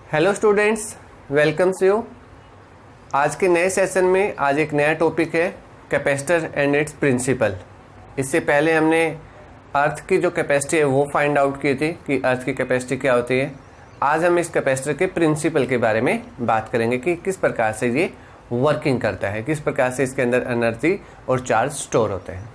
Hello students, welcomes you. आज के नए सेशन में आज एक नया टॉपिक है कैपेसिटर एंड इट्स प्रिंसिपल। इससे पहले हमने अर्थ की जो कैपेसिटी है वो फाइंड आउट की थी कि अर्थ की कैपेसिटी क्या होती है। आज हम इस कैपेसिटर के प्रिंसिपल के बारे में बात करेंगे कि किस प्रकार से ये वर्किंग करता है, किस प्रकार से इसके अंदर एनर्जी और चार्ज स्टोर होते हैं।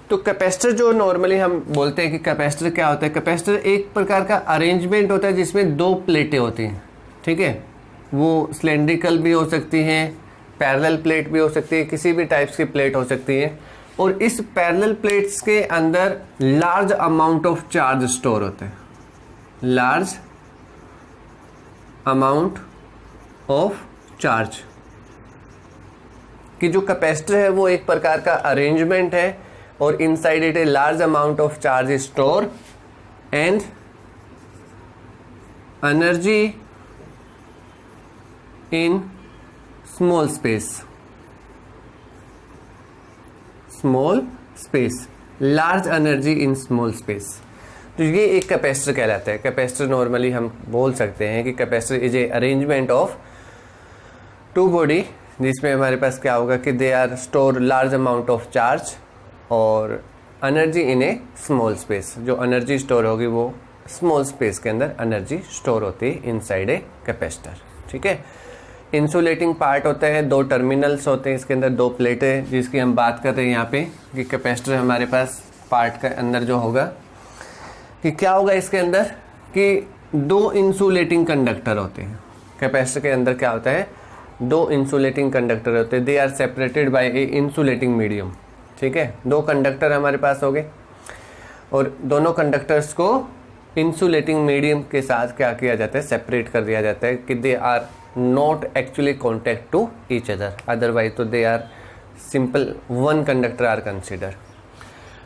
तो कैपेसिटर जो नॉर्मली हम बोलते हैं कि कैपेसिटर क्या होता है, कैपेसिटर एक प्रकार का अरेंजमेंट होता है जिसमें दो प्लेटें होती हैं। ठीक है, वो सिलेंड्रिकल भी हो सकती हैं, पैरेलल प्लेट भी हो सकती है, किसी भी टाइप्स की प्लेट हो सकती है। और इस पैरेलल प्लेट्स के अंदर large amount of charge store होते हैं, लार्ज अमाउंट ऑफ चार्ज। कि जो कैपेसिटर है वो एक प्रकार का अरेंजमेंट है और inside it a large amount of charge store and energy in small space, large energy in small space. तो ये एक कैपेसिटर कहलाता है। कैपेसिटर नॉर्मली हम बोल सकते हैं कि capacitor is a arrangement of two body, जिसमें हमारे पास क्या होगा कि they are store large amount of charge और energy in a small space. जो एनर्जी स्टोर होगी वो स्मॉल स्पेस के अंदर एनर्जी स्टोर होती है इनसाइड ए कैपेसिटर। ठीक है, इंसुलेटिंग पार्ट होते हैं, दो टर्मिनल्स होते हैं इसके अंदर, दो प्लेटें जिसकी हम बात कर रहे हैं यहाँ पे कि कैपेसिटर हमारे पास पार्ट के अंदर जो होगा कि क्या होगा इसके अंदर कि दो इंसुलेटिंग कंडक्टर होते हैं। कैपेसिटर के अंदर क्या होता है, दो इंसुलेटिंग कंडक्टर होते हैं, they are separated by a insulating medium. ठीक है, दो कंडक्टर हमारे पास हो गए और दोनों कंडक्टर्स को इंसुलेटिंग मीडियम के साथ क्या किया जाता है, सेपरेट कर दिया जाता है कि they are not actually contact to each other, otherwise तो they are simple one conductor are consider.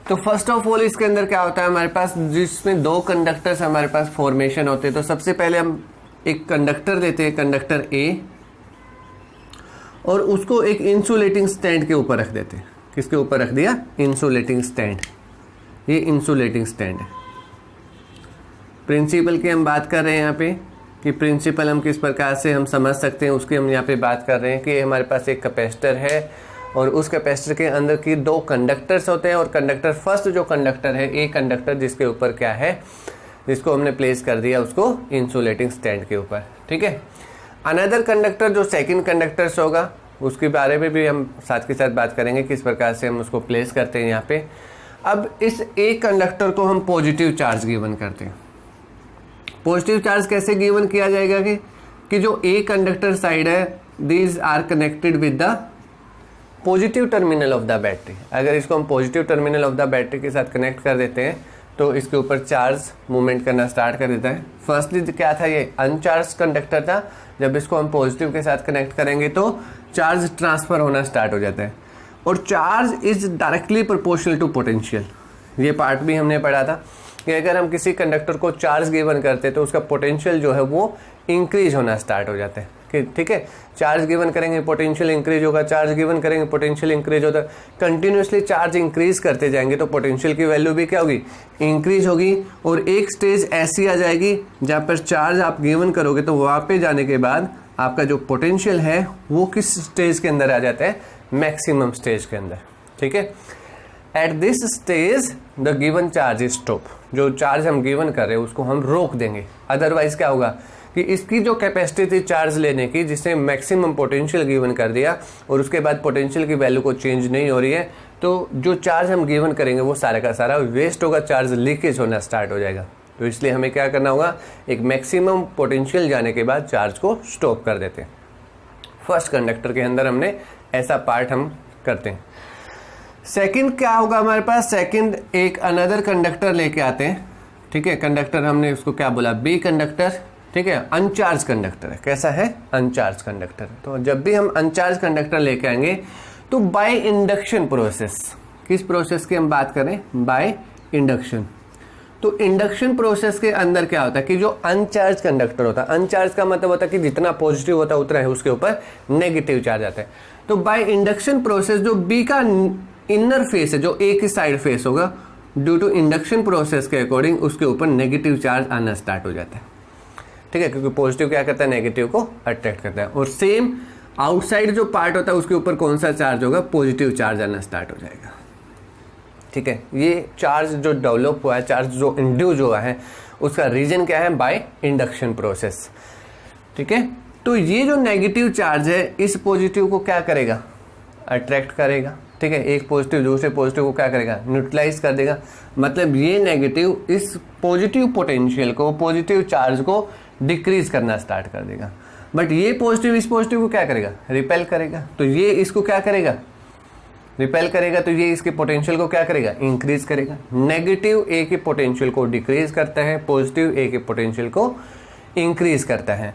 तो फर्स्ट ऑफ ऑल इसके अंदर क्या होता है हमारे पास, जिसमें दो कंडक्टर्स हमारे पास फॉर्मेशन होते हैं। तो सबसे पहले हम एक कंडक्टर देते हैं, कंडक्टर ए, और उसको एक इंसुलेटिंग स्टैंड के ऊपर रख देते हैं। किसके ऊपर रख दिया, इंसुलेटिंग स्टैंड। ये इंसुलेटिंग स्टैंड है। प्रिंसिपल की हम बात कर रहे हैं यहाँ पे कि प्रिंसिपल हम किस प्रकार से हम समझ सकते हैं, उसकी हम यहाँ पे बात कर रहे हैं कि हमारे पास एक कैपेसिटर है और उस कैपेसिटर के अंदर की दो कंडक्टर्स होते हैं और कंडक्टर फर्स्ट जो कंडक्टर है, एक कंडक्टर जिसके ऊपर क्या है, जिसको हमने प्लेस कर दिया उसको इंसुलेटिंग स्टैंड के ऊपर। ठीक है, अनदर कंडक्टर जो सेकंड कंडक्टर्स होगा उसके बारे में भी हम साथ के साथ बात करेंगे किस प्रकार से हम उसको प्लेस करते हैं यहाँ पे। अब इस एक कंडक्टर को हम पॉजिटिव चार्ज गिवन करते हैं। पॉजिटिव चार्ज कैसे गिवन किया जाएगा कि जो एक कंडक्टर साइड है, these are connected with the positive terminal of the battery. अगर इसको हम positive terminal of the battery के साथ कनेक्ट कर देते हैं तो इसके ऊपर चार्ज मूवमेंट करना स्टार्ट कर देता है। फर्स्टली क्या था, ये अनचार्ज कंडक्टर था। जब इसको हम पॉजिटिव के साथ कनेक्ट करेंगे तो चार्ज ट्रांसफर होना स्टार्ट हो जाता है और charge is directly proportional to potential. ये पार्ट भी हमने पढ़ा था कि अगर हम किसी कंडक्टर को चार्ज गिवन करते हैं तो उसका पोटेंशियल जो है वो इंक्रीज होना स्टार्ट हो जाता है। ठीक है, चार्ज गिवन करेंगे पोटेंशियल इंक्रीज होगा, चार्ज गिवन करेंगे पोटेंशियल इंक्रीज होता है। कंटिन्यूसली चार्ज इंक्रीज करते जाएंगे तो पोटेंशियल की वैल्यू भी क्या होगी, इंक्रीज होगी। और एक स्टेज ऐसी आ जाएगी जहाँ पर चार्ज आप गिवन करोगे तो वहाँ पे जाने के बाद आपका जो पोटेंशियल है वो किस स्टेज के अंदर आ जाता है, मैक्सिमम स्टेज के अंदर। ठीक है, at this stage the given charge is stop. जो चार्ज हम गिवन कर रहे हैं उसको हम रोक देंगे, अदरवाइज क्या होगा कि इसकी जो कैपेसिटी थी चार्ज लेने की, जिसने मैक्सिमम पोटेंशियल गिवन कर दिया और उसके बाद पोटेंशियल की वैल्यू को चेंज नहीं हो रही है, तो जो चार्ज हम गिवन करेंगे वो सारा का सारा वेस्ट होगा, चार्ज लीकेज होना स्टार्ट हो जाएगा। तो इसलिए हमें क्या करना होगा, एक मैक्सिमम पोटेंशियल जाने के बाद चार्ज को स्टॉप कर देते हैं। फर्स्ट कंडक्टर के अंदर हमने ऐसा पार्ट हम करते हैं। सेकंड क्या होगा हमारे पास, सेकंड एक अनदर कंडक्टर लेके आते हैं। ठीक है, कंडक्टर हमने उसको क्या बोला, बी कंडक्टर। ठीक है, अनचार्ज कंडक्टर है। कैसा है, अनचार्ज कंडक्टर। तो जब भी हम अनचार्ज कंडक्टर लेके आएंगे तो बाय इंडक्शन प्रोसेस, किस प्रोसेस की हम बात करें, बाय इंडक्शन। तो इंडक्शन प्रोसेस के अंदर क्या होता है कि जो अनचार्ज कंडक्टर होता है, अनचार्ज का मतलब होता है कि जितना पॉजिटिव होता है उतना है उसके ऊपर नेगेटिव चार्ज आता है। तो बाय इंडक्शन प्रोसेस जो बी का इनर फेस है, जो ए की साइड फेस होगा, ड्यू टू इंडक्शन प्रोसेस के अकॉर्डिंग उसके ऊपर नेगेटिव चार्ज आना स्टार्ट हो जाता है। ठीक है, क्योंकि पॉजिटिव क्या करता है, नेगेटिव को अट्रैक्ट करता है। और सेम आउटसाइड जो पार्ट होता है उसके ऊपर कौन सा चार्ज होगा, पॉजिटिव चार्ज आना स्टार्ट हो जाएगा। ठीक है, ये चार्ज जो डेवलप हुआ है, चार्ज जो इंड्यूस हुआ है, उसका रीजन क्या है, बाय इंडक्शन प्रोसेस। ठीक है, तो ये जो नेगेटिव चार्ज है इस पॉजिटिव को क्या करेगा, अट्रैक्ट करेगा। ठीक है, एक पॉजिटिव दूसरे पॉजिटिव को क्या करेगा, न्यूट्रलाइज कर देगा। मतलब ये नेगेटिव इस पॉजिटिव पोटेंशियल को, पॉजिटिव चार्ज को डिक्रीज करना स्टार्ट कर देगा। बट ये पॉजिटिव इस पॉजिटिव को क्या करेगा, रिपेल करेगा। तो ये इसको क्या करेगा, रिपेल करेगा। तो ये इसके पोटेंशियल को क्या करेगा, इंक्रीज करेगा। नेगेटिव ए के पोटेंशियल को डिक्रीज करता है, पॉजिटिव ए के पोटेंशियल को इंक्रीज करता है।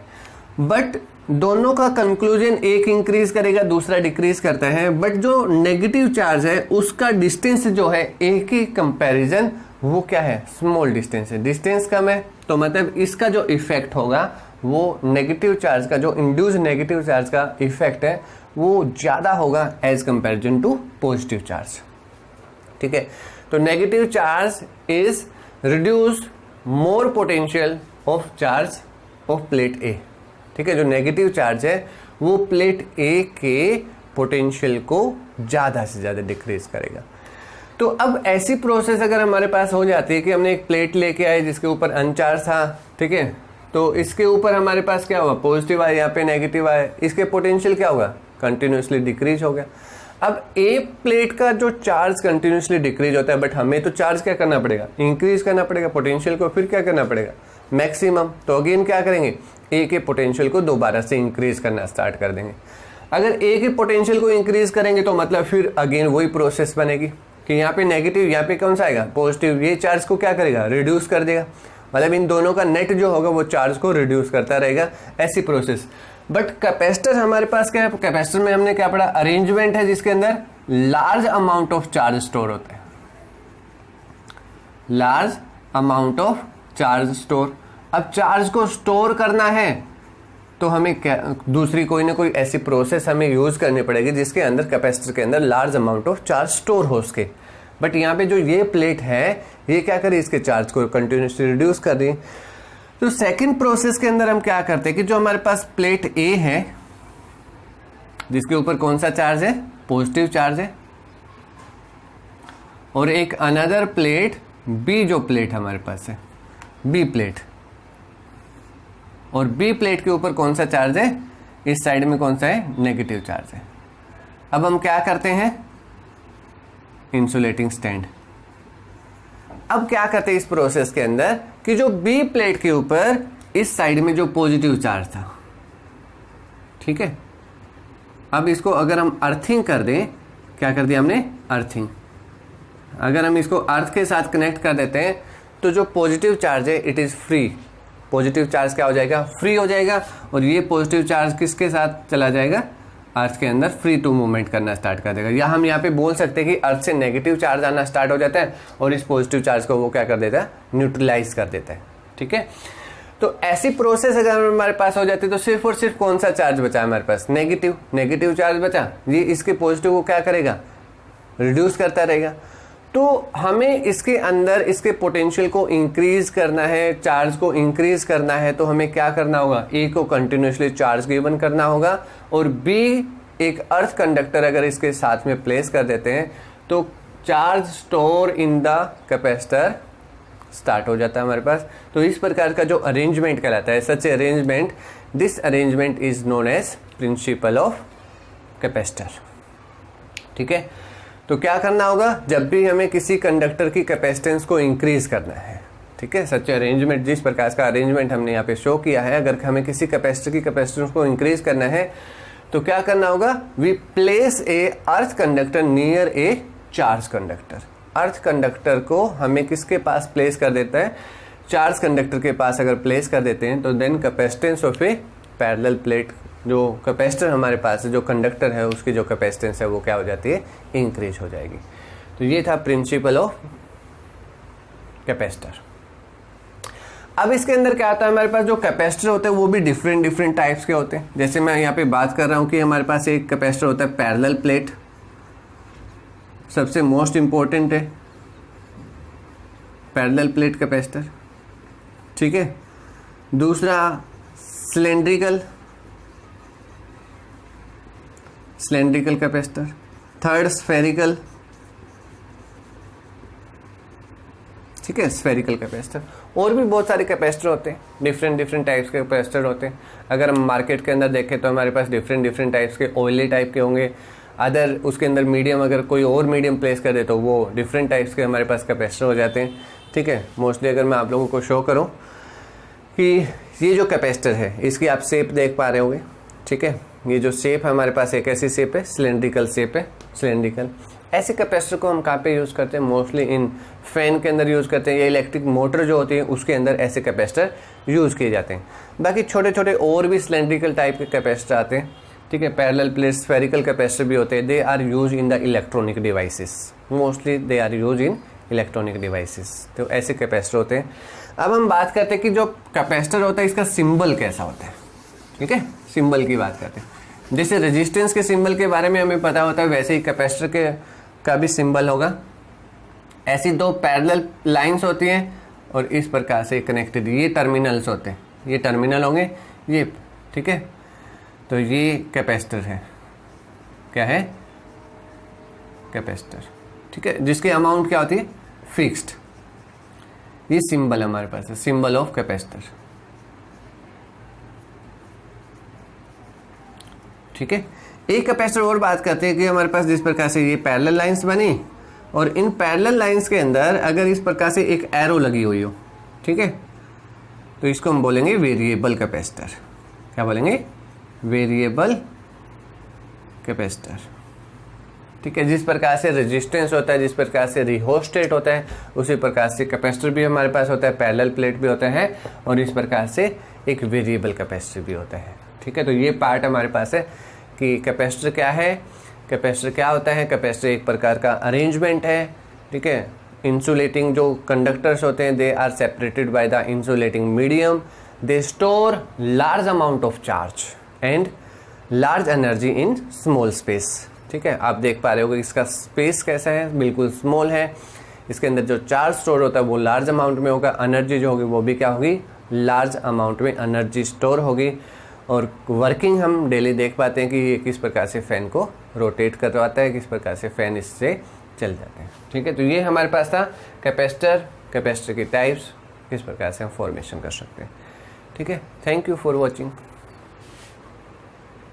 बट दोनों का कंक्लूजन, एक इंक्रीज करेगा दूसरा डिक्रीज करता है। बट जो नेगेटिव चार्ज है उसका डिस्टेंस जो है ए के कंपैरिजन वो क्या है, स्मॉल डिस्टेंस है, डिस्टेंस कम है। तो मतलब इसका जो इफेक्ट होगा वो नेगेटिव चार्ज का, जो इंड्यूस नेगेटिव चार्ज का इफेक्ट है वो ज्यादा होगा as comparison to positive charge. ठीक है, तो negative charge is reduce more potential of charge of plate A. ठीक है, जो नेगेटिव चार्ज है वो प्लेट ए के पोटेंशियल को ज्यादा से ज्यादा डिक्रीज करेगा। तो अब ऐसी प्रोसेस अगर हमारे पास हो जाती है कि हमने एक प्लेट लेके आए जिसके ऊपर अनचार्ज था, ठीक है, तो इसके ऊपर हमारे पास क्या हुआ, पॉजिटिव आया, यहाँ पे नेगेटिव आया, इसके पोटेंशियल क्या होगा, कंटिन्यूसली डिक्रीज हो गया। अब ए प्लेट का जो चार्ज कंटिन्यूसली डिक्रीज होता है, बट हमें तो चार्ज क्या करना पड़ेगा, इंक्रीज करना पड़ेगा पोटेंशियल को, फिर क्या करना पड़ेगा, मैक्सिमम। तो अगेन क्या करेंगे, ए के पोटेंशियल को दोबारा से इंक्रीज करना स्टार्ट कर देंगे। अगर ए के पोटेंशियल को इंक्रीज करेंगे तो मतलब फिर अगेन वही प्रोसेस बनेगी कि यहाँ पे नेगेटिव, यहाँ पे कौन सा आएगा, पॉजिटिव। ये चार्ज को क्या करेगा, रिड्यूस कर देगा। मतलब इन दोनों का नेट जो होगा वो चार्ज को रिड्यूस करता रहेगा, ऐसी प्रोसेस। बट कैपेसिटर हमारे पास क्या है, कैपेसिटर में हमने क्या पढ़ा, अरेंजमेंट है जिसके अंदर large amount of charge store होता है, large amount of charge store. अब चार्ज को स्टोर करना है तो हमें क्या, दूसरी कोई ना कोई ऐसी प्रोसेस हमें यूज करनी पड़ेगी जिसके अंदर कैपेसिटर के अंदर large amount of charge store हो सके। बट यहाँ पे जो ये प्लेट है ये क्या करे, इसके चार्ज को कंटिन्यूसली रिड्यूस कर रही है। तो सेकंड प्रोसेस के अंदर हम क्या करते हैं कि जो हमारे पास प्लेट ए है जिसके ऊपर कौन सा चार्ज है, पॉजिटिव चार्ज है, और एक अनदर प्लेट बी, जो प्लेट हमारे पास है बी प्लेट, और बी प्लेट के ऊपर कौन सा चार्ज है, इस साइड में कौन सा है, नेगेटिव चार्ज है। अब हम क्या करते हैं, इंसुलेटिंग स्टैंड। अब क्या करते हैं इस प्रोसेस के अंदर कि जो बी प्लेट के ऊपर इस साइड में जो पॉजिटिव चार्ज था, ठीक है, अब इसको अगर हम अर्थिंग कर दें, क्या कर दिया हमने, अर्थिंग। अगर हम इसको अर्थ के साथ कनेक्ट कर देते हैं तो जो पॉजिटिव चार्ज है it is free, positive charge क्या हो जाएगा, फ्री हो जाएगा। और ये पॉजिटिव चार्ज किसके साथ चला जाएगा, अर्थ के अंदर फ्री टू मूवमेंट करना स्टार्ट कर देगा। या हम यहाँ पे बोल सकते हैं कि अर्थ से नेगेटिव चार्ज आना स्टार्ट हो जाता है और इस पॉजिटिव चार्ज को वो क्या कर देता है, न्यूट्रलाइज कर देता है। ठीक है, तो ऐसी प्रोसेस अगर हमारे पास हो जाती है तो सिर्फ और सिर्फ कौन सा चार्ज बचा हमारे पास, नेगेटिव, नेगेटिव चार्ज बचा, ये इसके पॉजिटिव को क्या करेगा, रिड्यूस करता रहेगा। तो हमें इसके अंदर इसके पोटेंशियल को इंक्रीज करना है, चार्ज को इंक्रीज करना है, तो हमें क्या करना होगा, ए को कंटिन्यूसली चार्ज गिवन करना होगा, और बी एक अर्थ कंडक्टर अगर इसके साथ में प्लेस कर देते हैं तो charge store in the capacitor start हो जाता है हमारे पास। तो इस प्रकार का जो अरेंजमेंट कहलाता है, such arrangement, this arrangement is known as principle of capacitor. ठीक है, तो क्या करना होगा, जब भी हमें किसी कंडक्टर की कैपेसिटेंस को इंक्रीज करना है, ठीक है, सच अरेंजमेंट, जिस प्रकार का अरेंजमेंट हमने यहाँ पे शो किया है, अगर हमें किसी कैपेसिटर की कैपेसिटेंस को इंक्रीज करना है तो क्या करना होगा, we place a earth conductor near a charge conductor. Earth conductor को हमें किसके पास प्लेस कर देता है, चार्ज कंडक्टर के पास अगर प्लेस कर देते हैं तो then capacitance of a parallel plate, जो कैपेसिटर हमारे पास है, जो कंडक्टर है उसकी जो कैपेसिटेंस है वो क्या हो जाती है, इंक्रीज हो जाएगी। तो ये था प्रिंसिपल ऑफ कैपेसिटर। अब इसके अंदर क्या आता है, हमारे पास जो कैपेसिटर होते हैं वो भी डिफरेंट डिफरेंट टाइप्स के होते हैं। जैसे मैं यहाँ पे बात कर रहा हूँ कि हमारे पास एक कैपेसिटर होता है पैरेलल प्लेट, सबसे मोस्ट इंपॉर्टेंट है पैरेलल प्लेट कैपेसिटर। ठीक है, दूसरा सिलेंड्रिकल कैपेसिटर, थर्ड स्फेरिकल, ठीक है, स्फेरिकल कैपेसिटर। और भी बहुत सारे कैपेसिटर होते हैं, डिफरेंट टाइप्स के कैपेसिटर होते हैं। अगर हम मार्केट के अंदर देखें तो हमारे पास डिफरेंट टाइप्स के ऑयली टाइप के होंगे, अदर उसके अंदर मीडियम, अगर कोई और मीडियम प्लेस कर दे तो वो डिफरेंट टाइप्स के हमारे पास कैपेसिटर हो जाते हैं, ठीक है। मोस्टली अगर मैं आप लोगों को शो करूं कि ये जो कैपेसिटर है इसकी आप शेप देख पा रहे होंगे, ठीक है। ये जो शेप है हमारे पास एक ऐसी शेप है, सिलेंड्रिकल शेप है, सिलेंड्रिकल। ऐसे कैपेसिटर को हम कहाँ पे यूज़ करते हैं? मोस्टली इन फैन के अंदर यूज़ करते हैं, या इलेक्ट्रिक मोटर जो होती है उसके अंदर ऐसे कैपेसिटर यूज़ किए जाते हैं। बाकी छोटे छोटे और भी सिलेंड्रिकल टाइप के कैपेसिटर आते हैं, ठीक है। पैरेलल प्लेट स्फेरिकल कैपेसिटर भी होते हैं। They are use in the electronic devices, mostly they are use in electronic devices. तो ऐसे कैपेसिटर होते हैं। अब हम बात करते हैं कि जो कैपेसिटर होता है इसका सिंबल कैसा होता है, ठीक है। सिंबल की बात करते हैं। जैसे रेजिस्टेंस के सिंबल के बारे में हमें पता होता है, वैसे ही कैपेसिटर का भी सिंबल होगा। ऐसी दो पैरेलल लाइंस होती हैं और इस प्रकार से कनेक्टेड, ये टर्मिनल्स होते हैं, ये टर्मिनल होंगे ये, ठीक है। तो ये कैपेसिटर है, क्या है? कैपेसिटर, ठीक है, जिसकी अमाउंट क्या होती है? फिक्स्ड। ये सिंबल हमारे पास है, सिंबल ऑफ कैपेसिटर, ठीक है। एक कैपेसिटर और बात करते हैं कि हमारे पास जिस प्रकार से ये पैरेलल लाइंस बनी और इन पैरेलल लाइंस के अंदर अगर इस प्रकार से एक एरो लगी हुई हो, ठीक है, तो इसको हम बोलेंगे वेरिएबल कैपेसिटर। क्या बोलेंगे? वेरिएबल कैपेसिटर, ठीक है। जिस प्रकार से रेजिस्टेंस होता है, जिस प्रकार से रिहोस्टेट होता है, उसी प्रकार से कैपेसिटर भी हमारे पास होता है, पैरेलल प्लेट भी होता है और इस प्रकार से एक वेरिएबल कैपेसिटर भी होता है, ठीक है। तो ये पार्ट हमारे पास है कि कैपेसिटर क्या है, कैपेसिटर क्या होता है। कैपेसिटर एक प्रकार का अरेंजमेंट है, ठीक है। इंसुलेटिंग जो कंडक्टर्स होते हैं, they are separated by the insulating medium, they store large amount of charge and large energy in small space, ठीक है। आप देख पा रहे हो कि इसका स्पेस कैसा है, बिल्कुल स्मॉल है। इसके अंदर जो चार्ज स्टोर होता है वो लार्ज अमाउंट में होगा, एनर्जी जो होगी वो भी क्या होगी? लार्ज अमाउंट में एनर्जी स्टोर होगी। और वर्किंग हम डेली देख पाते हैं कि ये किस प्रकार से फैन को रोटेट करवाता है, किस प्रकार से फैन इससे चल जाते हैं, ठीक है। तो ये हमारे पास था कैपेसिटर, कैपेसिटर की टाइप्स, किस प्रकार से हम फॉर्मेशन कर सकते हैं, ठीक है। Thank you for watching.